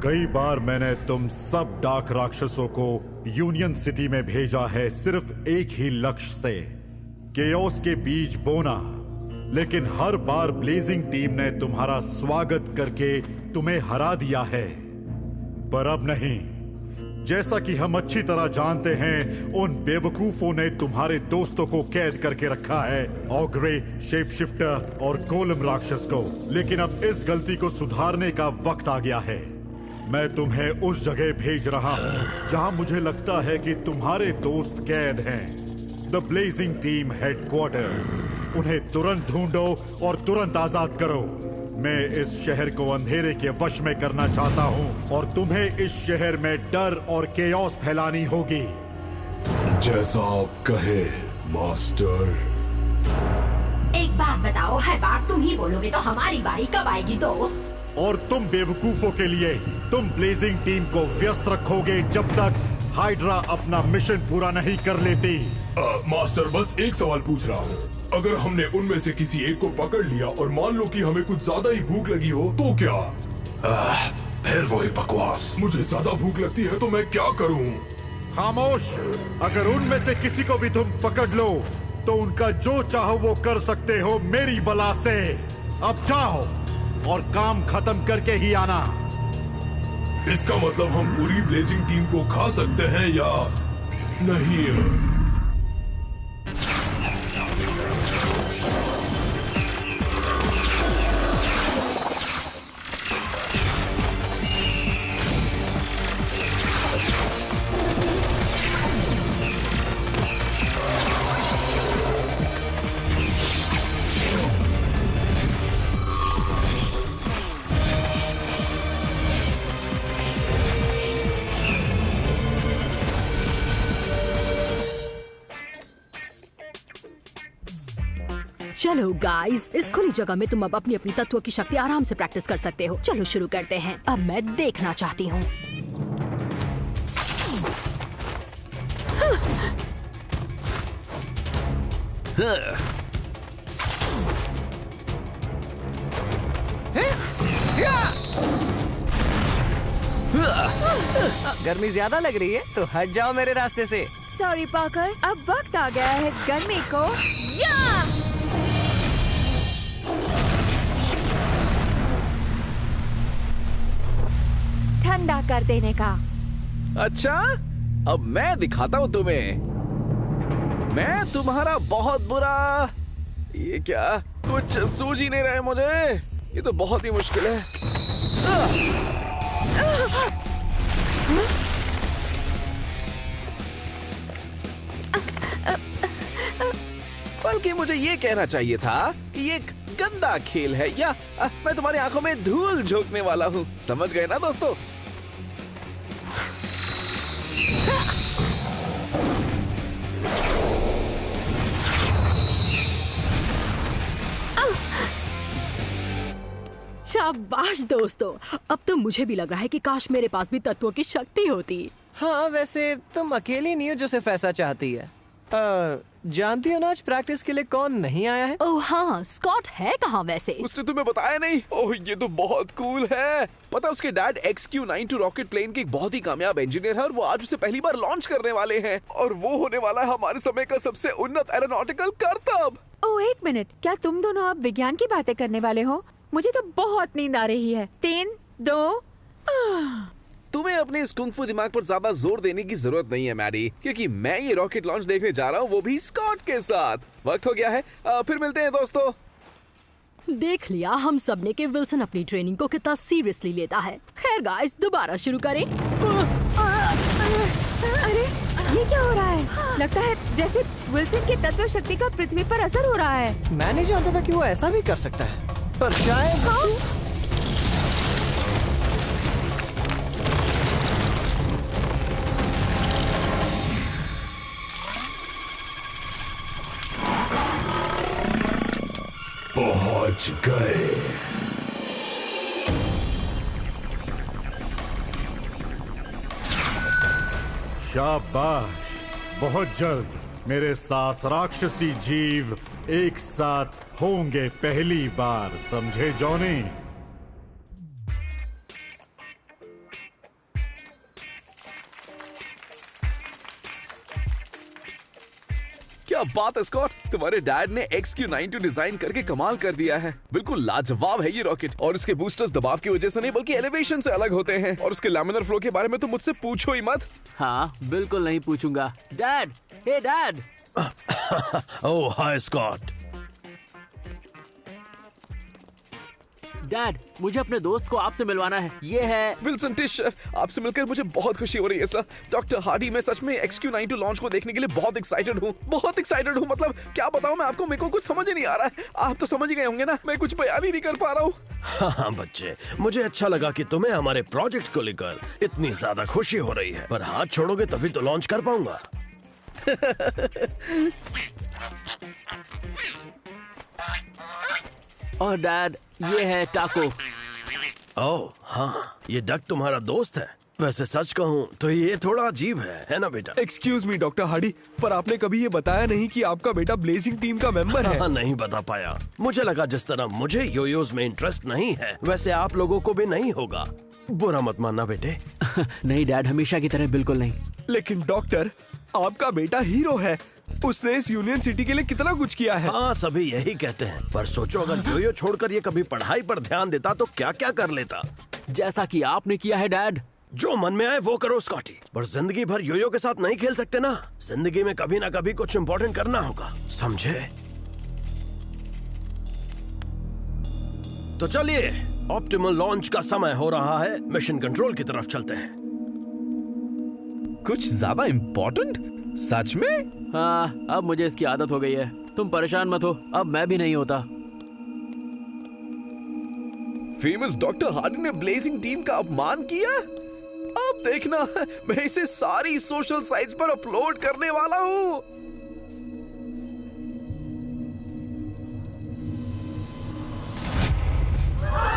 कई बार मैंने तुम सब डार्क राक्षसों को यूनियन सिटी में भेजा है सिर्फ एक ही लक्ष्य से, केओस के बीज बोना। लेकिन हर बार ब्लेजिंग टीम ने तुम्हारा स्वागत करके तुम्हें हरा दिया है। पर अब नहीं। जैसा कि हम अच्छी तरह जानते हैं, उन बेवकूफों ने तुम्हारे दोस्तों को कैद करके रखा है, ऑग्रे, शेप शिफ्टर और गोलम राक्षस को। लेकिन अब इस गलती को सुधारने का वक्त आ गया है। मैं तुम्हें उस जगह भेज रहा हूं जहां मुझे लगता है कि तुम्हारे दोस्त कैद हैं, द ब्लेजिंग टीम हेडक्वार्टर्स। उन्हें तुरंत ढूंढो और तुरंत आजाद करो। मैं इस शहर को अंधेरे के वश में करना चाहता हूं और तुम्हें इस शहर में डर और केओस फैलानी होगी। जैसा आप कहे, मास्टर। एक बात बताओ, हर बार तुम ही बोलोगे तो हमारी बारी कब आएगी दोस्त? और तुम बेवकूफों के लिए तुम ब्लेजिंग टीम को व्यस्त रखोगे जब तक हाइड्रा अपना मिशन पूरा नहीं कर लेती। मास्टर, बस एक सवाल पूछ रहा हूँ। अगर हमने उनमें से किसी एक को पकड़ लिया और मान लो कि हमें कुछ ज्यादा ही भूख लगी हो तो क्या? फिर वही बकवास। मुझे ज्यादा भूख लगती है तो मैं क्या करूँ? खामोश। अगर उनमें से किसी को भी तुम पकड़ लो तो उनका जो चाहो वो कर सकते हो मेरी बला से। अब जाओ और काम खत्म करके ही आना। इसका मतलब हम पूरी ब्लेजिंग टीम को खा सकते हैं या नहीं? चलो गाइस, इस खुली जगह में तुम अब अपनी अपनी तत्वों की शक्ति आराम से प्रैक्टिस कर सकते हो। चलो शुरू करते हैं। अब मैं देखना चाहती हूँ। गर्मी ज्यादा लग रही है तो हट जाओ मेरे रास्ते से। सॉरी पाकर, अब वक्त आ गया है गर्मी को ठंडा कर देने का। अच्छा, अब मैं दिखाता हूँ तुम्हें। मैं तुम्हारा बहुत बुरा। ये क्या? कुछ सूझ ही नहीं रहे मुझे। ये तो बहुत ही मुश्किल है। बल्कि मुझे ये कहना चाहिए था कि ये एक गंदा खेल है, या मैं तुम्हारी आंखों में धूल झोंकने वाला हूँ। समझ गए ना दोस्तों? शाबाश दोस्तों। अब तो मुझे भी लग रहा है कि काश मेरे पास भी तत्वों की शक्ति होती। हाँ, वैसे तुम अकेली नहीं हो जो सिर्फ ऐसा चाहती है। जानती हो ना आज प्रैक्टिस के लिए कौन नहीं आया है? ओह हाँ, स्कॉट है कहाँ वैसे? उसने तुम्हें बताया नहीं? ओह, ये तो बहुत कूल है। पता है उसके डैड XQ-92 रॉकेट प्लेन के एक बहुत ही कामयाब इंजीनियर है और वो आज उसे पहली बार लॉन्च करने वाले हैं। और वो होने वाला है हमारे समय का सबसे उन्नत एरोनॉटिकल करतब। ओह एक मिनट, क्या तुम दोनों अब विज्ञान की बातें करने वाले हो? मुझे तो बहुत नींद आ रही है। 3, 2 तुम्हें अपने इस कुंग फू दिमाग पर ज्यादा जोर देने की जरूरत नहीं है मैडी, क्योंकि मैं ये रॉकेट लॉन्च देखने जा रहा हूँ, वो भी स्कॉट के साथ। वक्त हो गया है, फिर मिलते हैं दोस्तों। देख लिया हम सब ने कि विल्सन अपनी ट्रेनिंग को कितना सीरियसली लेता है। खैर गाइस, दोबारा शुरू करें। अरे ये क्या हो रहा है? लगता है जैसे विल्सन की तत्व शक्ति का पृथ्वी पर असर हो रहा है। मैं नहीं जानता था कि वो ऐसा भी कर सकता है, पर शायद पहुंच गए। शाबाश। बहुत जल्द मेरे साथ राक्षसी जीव एक साथ होंगे पहली बार, समझे जॉनी? क्या बात है स्कॉट, तुम्हारे डैड ने XQ-92 डिजाइन करके कमाल कर दिया है। बिल्कुल लाजवाब है ये रॉकेट, और इसके बूस्टर्स दबाव की वजह से नहीं बल्कि एलिवेशन से अलग होते हैं, और उसके लैमिनर फ्लो के बारे में तो मुझसे पूछो ही मत। हाँ बिल्कुल नहीं पूछूंगा। डैड, हे डैड। ओह हाय स्कॉट। डैड, मुझे अपने दोस्त को आपसे मिलवाना है। ये है विल्सन टिशर, आपसे मिलकर मुझे बहुत खुशी हो रही है सर। डॉक्टर हार्डी, मैं सच में XQ-92 लॉन्च को देखने के लिए बहुत एक्साइटेड हूँ। मतलब क्या बताऊँ मैं आपको, मेरे को कुछ समझ ही नहीं आ रहा है। आप तो समझ गए होंगे ना, मैं कुछ बयान ही नहीं कर पा रहा हूँ। हाँ बच्चे, मुझे अच्छा लगा कि तुम्हें हमारे प्रोजेक्ट को लेकर इतनी ज्यादा खुशी हो रही है, पर हाथ छोड़ोगे तभी तो लॉन्च कर पाऊंगा। और डैड, ये है टाको। ओह हाँ, ये डक तुम्हारा दोस्त है। वैसे सच कहूँ तो ये थोड़ा अजीब है ना बेटा? एक्सक्यूज मी डॉक्टर हार्डी, पर आपने कभी ये बताया नहीं कि आपका बेटा ब्लेजिंग टीम का मेंबर है। हाँ, नहीं बता पाया। मुझे लगा जिस तरह मुझे योयोज में इंटरेस्ट नहीं है, वैसे आप लोगों को भी नहीं होगा। बुरा मत मानना बेटे। नहीं डैड, हमेशा की तरह बिल्कुल नहीं। लेकिन डॉक्टर, आपका बेटा हीरो है। उसने इस यूनियन सिटी के लिए कितना कुछ किया है। हाँ, सभी यही कहते हैं, पर सोचो अगर योयो छोड़कर ये कभी पढ़ाई पर ध्यान देता तो क्या क्या कर लेता। जैसा कि आपने किया है डैड। जो मन में आए वो करो स्कॉटी, पर जिंदगी भर योयो के साथ नहीं खेल सकते ना। जिंदगी में कभी ना कभी कुछ इम्पोर्टेंट करना होगा, समझे? तो चलिए, ऑप्टिमल लॉन्च का समय हो रहा है। मिशन कंट्रोल की तरफ चलते हैं। कुछ ज्यादा इम्पोर्टेंट? सच में? हाँ, अब मुझे इसकी आदत हो गई है। तुम परेशान मत हो, अब मैं भी नहीं होता। फेमस डॉक्टर हार्डी ने ब्लेजिंग टीम का अपमान किया। अब देखना, मैं इसे सारी सोशल साइट्स पर अपलोड करने वाला हूँ।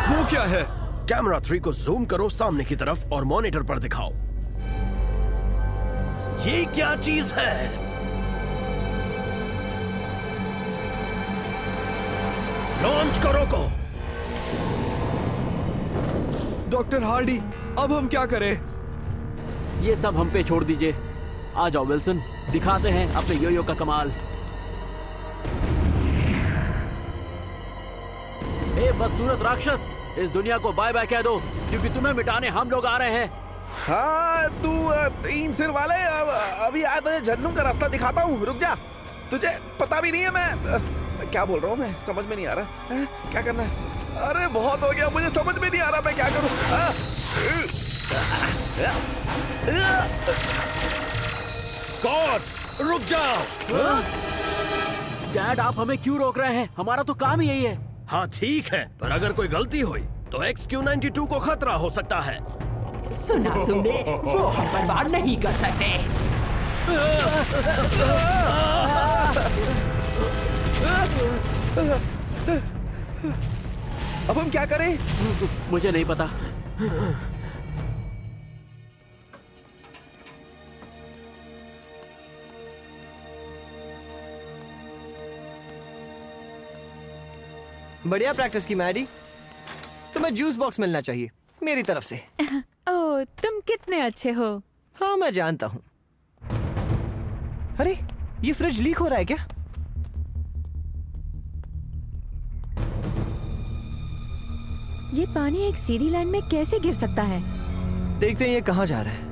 वो क्या है? कैमरा 3 को जूम करो सामने की तरफ और मॉनिटर पर दिखाओ। ये क्या चीज है? लॉन्च करो को। डॉक्टर हार्डी, अब हम क्या करें? ये सब हम पे छोड़ दीजिए। आ जाओ विल्सन, दिखाते हैं अपने योयो का कमाल। ए बदसूरत राक्षस, इस दुनिया को बाय बाय कह दो, क्योंकि तुम्हें मिटाने हम लोग आ रहे हैं। हाँ, तू 3 सिर वाले, अभी आया तुझे झन्नू का रास्ता दिखाता हूँ। रुक जा, तुझे पता भी नहीं है मैं क्या बोल रहा हूँ। मैं समझ में नहीं आ रहा है क्या करना है। अरे बहुत हो गया, मुझे समझ में नहीं आ रहा मैं क्या करूँ। स्कॉट, रुक जाओ। डैड, आप हमें क्यों रोक रहे हैं? हमारा तो काम ही यही है। हाँ ठीक है, पर अगर कोई गलती हुई तो XQ-92 को खतरा हो सकता है। सुना तुमने, वो हम बर्बाद नहीं कर सकते। अब हम क्या करें? मुझे नहीं पता। बढ़िया प्रैक्टिस की मैडी। तुम्हें जूस बॉक्स मिलना चाहिए मेरी तरफ से। ओह, तुम कितने अच्छे हो। हाँ, मैं जानता हूँ। अरे, ये फ्रिज लीक हो रहा है क्या? ये पानी एक सीधी लाइन में कैसे गिर सकता है? देखते हैं ये कहाँ जा रहा है।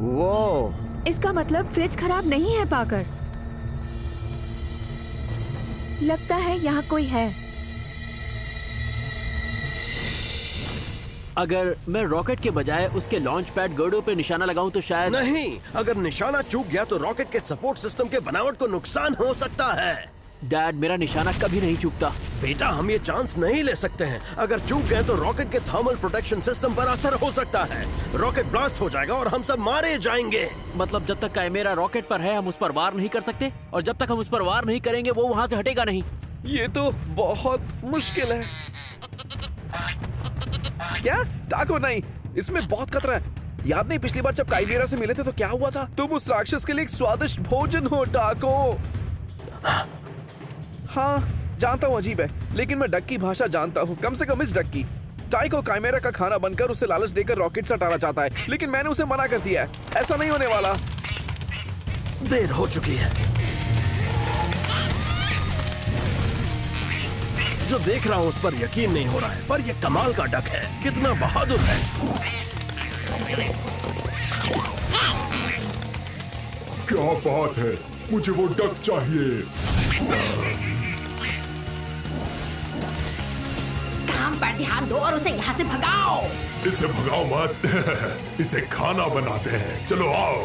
वो इसका मतलब फ्रिज खराब नहीं है पाकर। लगता है यहाँ कोई है। अगर मैं रॉकेट के बजाय उसके लॉन्च पैड गर्डो पे निशाना लगाऊं तो शायद। नहीं, अगर निशाना चूक गया तो रॉकेट के सपोर्ट सिस्टम के बनावट को नुकसान हो सकता है। डैड, मेरा निशाना कभी नहीं चूकता। बेटा, हम ये चांस नहीं ले सकते हैं। अगर चूक गए तो रॉकेट के थर्मल प्रोटेक्शन सिस्टम पर असर हो सकता है। रॉकेट ब्लास्ट हो जाएगा और हम सब मारे जाएंगे। मतलब जब तक कैमरा रॉकेट पर है हम उस पर वार नहीं कर सकते, और जब तक हम उस पर वार नहीं करेंगे वो वहाँ से हटेगा नहीं। ये तो बहुत मुश्किल है। क्या? टाको नहीं, इसमें बहुत खतरा है। याद नहीं पिछली बार जब काइजेरा से मिले थे तो क्या हुआ था? तुम उस राक्षस के लिए एक स्वादिष्ट भोजन हो टाको। हाँ जानता हूँ अजीब है, लेकिन मैं डक की भाषा जानता हूँ, कम से कम इस डक की। टाई को काइमेरा का खाना बनकर उसे लालच देकर रॉकेट से हटाना चाहता है, लेकिन मैंने उसे मना कर दिया है। ऐसा नहीं होने वाला। देर हो चुकी है। जो देख रहा हूं उस पर यकीन नहीं हो रहा है, पर ये कमाल का डक है, कितना बहादुर है। क्या बात है, मुझे वो डक चाहिए। काम पर ध्यान दो और उसे यहाँ से भगाओ। इसे भगाओ मत इसे खाना बनाते हैं, चलो आओ।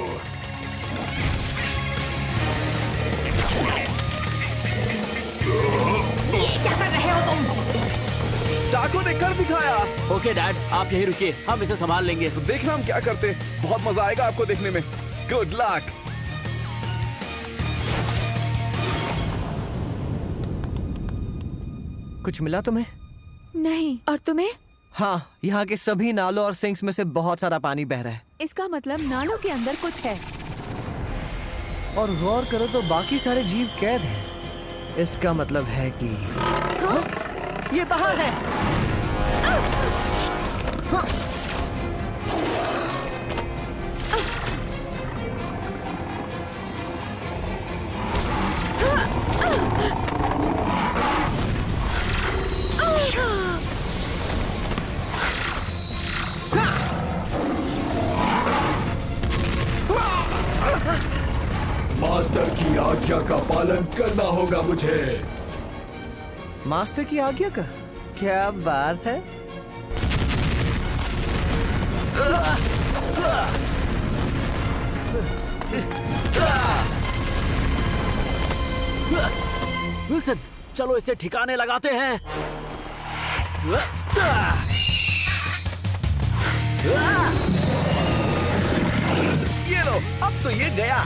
ये क्या कर रहे हो तुम? डाकू ने कर दिखाया। ओके डैड, आप यहीं रुकिए, हम इसे संभाल लेंगे। तो देखना हम क्या करते, बहुत मजा आएगा आपको देखने में। Good luck. कुछ मिला तुम्हें? नहीं। और तुम्हें? हाँ, यहाँ के सभी नालों और सिंक्स में से बहुत सारा पानी बह रहा है। इसका मतलब नालों के अंदर कुछ है। और गौर करो तो बाकी सारे जीव कैद हैं। इसका मतलब है कि ये बाहर है। मास्टर की आज्ञा का पालन करना होगा मुझे। मास्टर की आज्ञा का? क्या बात है। विल्सन, चलो इसे ठिकाने लगाते हैं। ये लो, अब तो ये गया।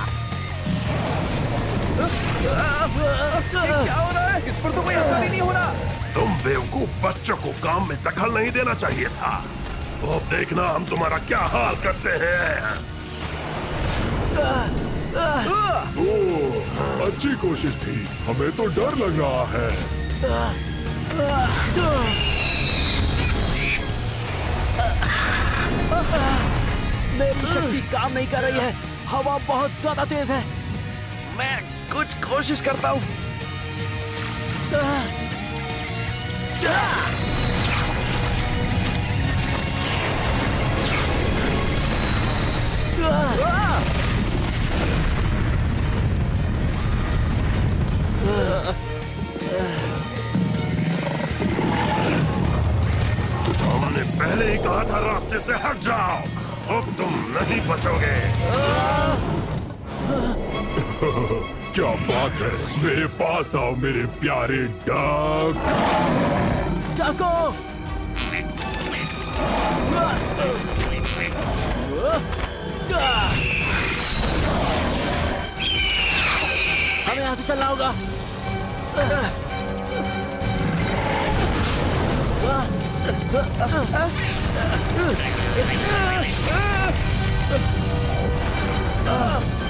क्या हो रहा है? इस पर तो कोई असर ही नहीं हो रहा। तुम बेवकूफ बच्चों को काम में दखल नहीं देना चाहिए था। तो अब देखना हम तुम्हारा क्या हाल करते हैं। ओह, अच्छी कोशिश थी, हमें तो डर लग रहा है। मेरी शक्ति काम नहीं कर रही है, हवा बहुत ज्यादा तेज है। मैं कुछ कोशिश करता हूँ। हमने पहले ही कहा था रास्ते से हट जाओ, अब तुम नहीं बचोगे। क्या बात है, मेरे पास आओ मेरे प्यारे डक। डाको! हमें यहाँ से चलना होगा।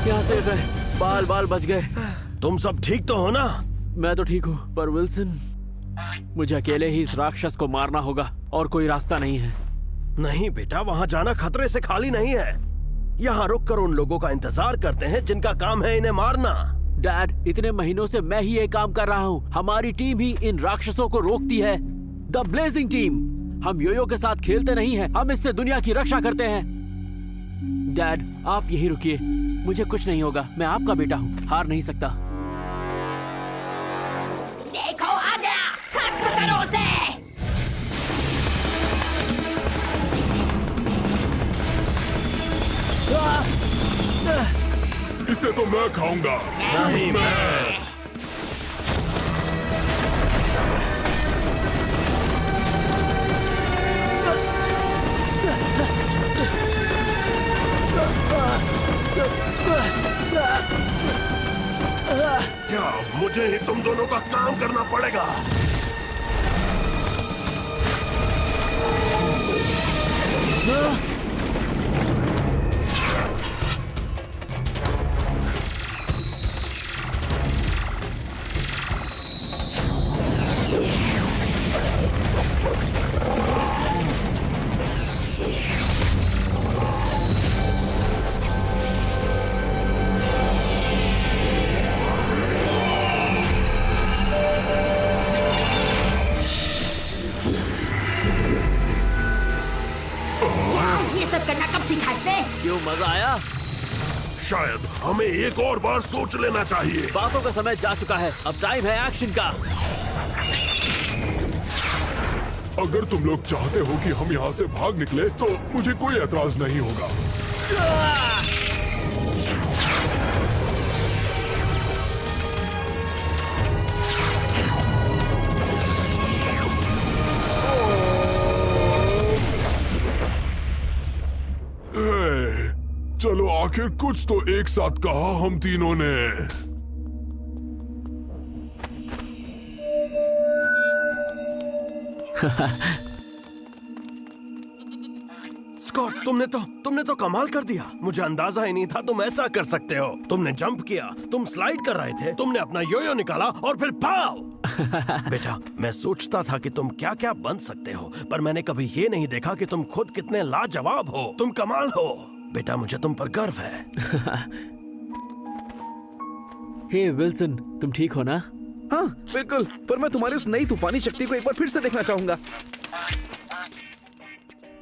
यहाँ से बाल बाल बच गए। तुम सब ठीक तो हो ना? मैं तो ठीक हूँ, पर विल्सन, मुझे अकेले ही इस राक्षस को मारना होगा और कोई रास्ता नहीं है। नहीं बेटा, वहाँ जाना खतरे से खाली नहीं है। यहाँ रुककर उन लोगों का इंतजार करते हैं जिनका काम है इन्हें मारना। डैड, इतने महीनों से मैं ही ये काम कर रहा हूँ। हमारी टीम ही इन राक्षसों को रोकती है, द ब्लेजिंग टीम। हम योयो के साथ खेलते नहीं हैं, हम इससे दुनिया की रक्षा करते हैं। डैड, आप यहीं रुकिए, मुझे कुछ नहीं होगा। मैं आपका बेटा हूँ, हार नहीं सकता। देखो आ गया, खत्म करो उसे। इसे तो मैं खाऊंगा। नहीं मैं। क्या मुझे ही तुम दोनों का काम करना पड़ेगा? आज से। क्यों, मजा आया? शायद हमें एक और बार सोच लेना चाहिए। बातों का समय जा चुका है, अब टाइम है एक्शन का। अगर तुम लोग चाहते हो कि हम यहाँ से भाग निकले तो मुझे कोई एतराज नहीं होगा। चलो आखिर कुछ तो एक साथ कहा हम तीनों ने। स्कॉट, तुमने तो कमाल कर दिया। मुझे अंदाजा ही नहीं था तुम ऐसा कर सकते हो। तुमने जंप किया, तुम स्लाइड कर रहे थे, तुमने अपना योयो निकाला और फिर पाव। बेटा, मैं सोचता था कि तुम क्या क्या बन सकते हो, पर मैंने कभी ये नहीं देखा कि तुम खुद कितने लाजवाब हो। तुम कमाल हो बेटा, मुझे तुम पर गर्व है। हे विल्सन, तुम ठीक हो ना? हाँ बिल्कुल, पर मैं तुम्हारी उस नई तूफानी शक्ति को एक बार फिर से देखना चाहूंगा।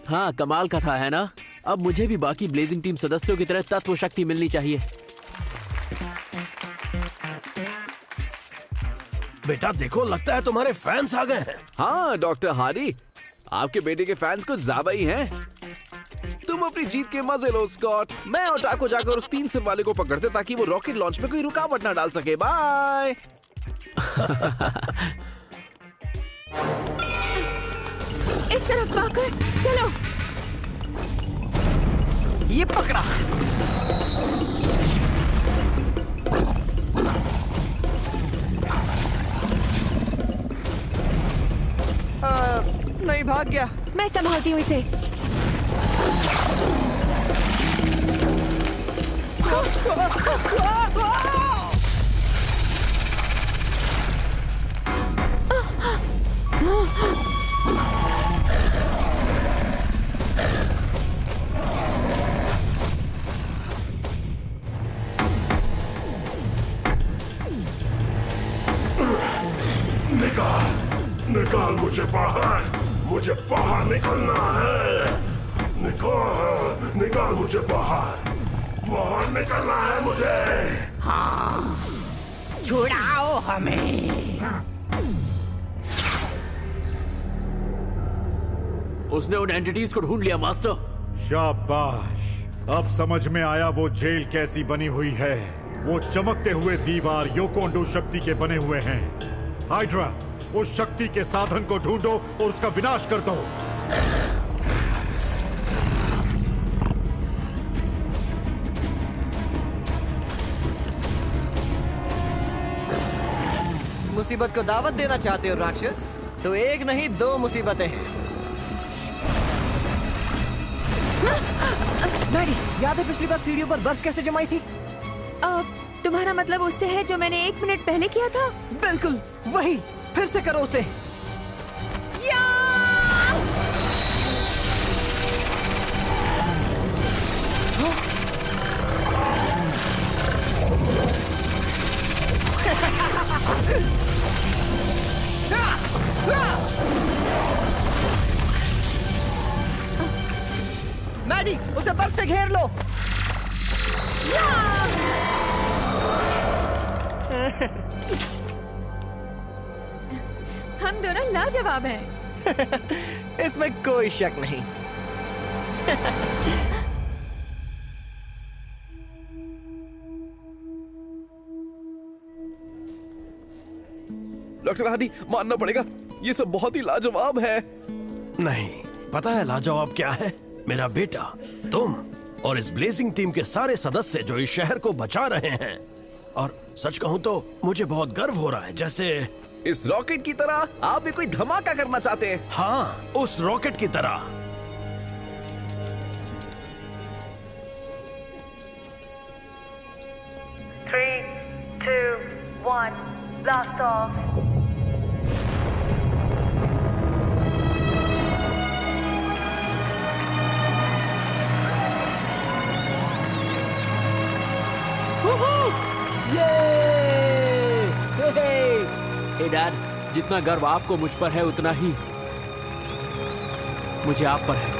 हाँ, कमाल का था, है ना? अब मुझे भी बाकी ब्लेजिंग टीम सदस्यों की तरह तत्व शक्ति मिलनी चाहिए। बेटा देखो, लगता है तुम्हारे फैंस आ गए हैं। हाँ डॉक्टर हार्डी, आपके बेटे के फैंस कुछ ज्यादा ही हैं। तुम अपनी जीत के मजे लो स्कॉट। मैं और टाको जाकर उस 3 सिर वाले को पकड़ते ताकि वो रॉकेट लॉन्च में कोई रुकावट ना डाल सके। बाय। इस तरफ पाकर चलो। ये पकड़ा। नहीं, भाग गया। मैं संभालती हूँ इसे। निकाल मुझे बाहर निकलना है। निकाल मुझे बाहर निकलना है मुझे। हाँ, छुड़ाओ हमें। उसने उन एंटिटीज को ढूंढ लिया मास्टर। शाबाश, अब समझ में आया वो जेल कैसी बनी हुई है। वो चमकते हुए दीवार योकोंडो शक्ति के बने हुए हैं। हाइड्रा, उस शक्ति के साधन को ढूंढो और उसका विनाश कर दो। मुसीबत को दावत देना चाहते हो राक्षस? तो एक नहीं 2 मुसीबतें हैं। मैडी, याद है पिछली बार सीढ़ियों पर बर्फ कैसे जमाई थी? तुम्हारा मतलब उससे है जो मैंने 1 मिनट पहले किया था? बिल्कुल वही, फिर से करो उसे। मैडी, उसे बर्फ से घेर लो। हम दोनों लाजवाब हैं। इसमें कोई शक नहीं। डॉक्टर हार्डी, मानना पड़ेगा, ये सब बहुत ही लाजवाब है। नहीं, पता है लाजवाब क्या है? मेरा बेटा, तुम और इस ब्लेजिंग टीम के सारे सदस्य जो इस शहर को बचा रहे हैं। और सच कहूं तो मुझे बहुत गर्व हो रहा है, जैसे इस रॉकेट की तरह आप भी कोई धमाका करना चाहते हैं। हाँ, उस रॉकेट की तरह। Three, 2, 1, blast off. हे डैड, जितना गर्व आपको मुझ पर है उतना ही मुझे आप पर है।